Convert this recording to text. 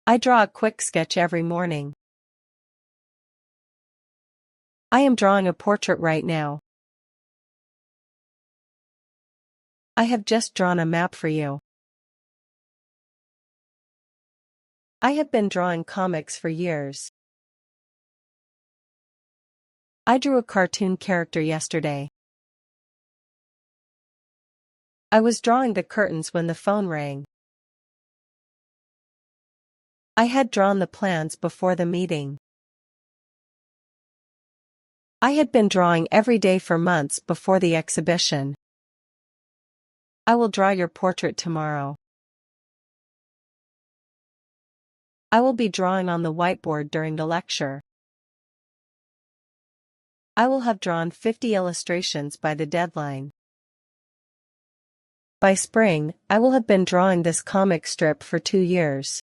I draw a quick sketch every morning. I am drawing a portrait right now. I have just drawn a map for you. I have been drawing comics for years. I drew a cartoon character yesterday. I was drawing the curtains when the phone rang. I had drawn the plans before the meeting. I had been drawing every day for months before the exhibition. I will draw your portrait tomorrow. I will be drawing on the whiteboard during the lecture. I will have drawn 50 illustrations by the deadline. By spring, I will have been drawing this comic strip for 2 years.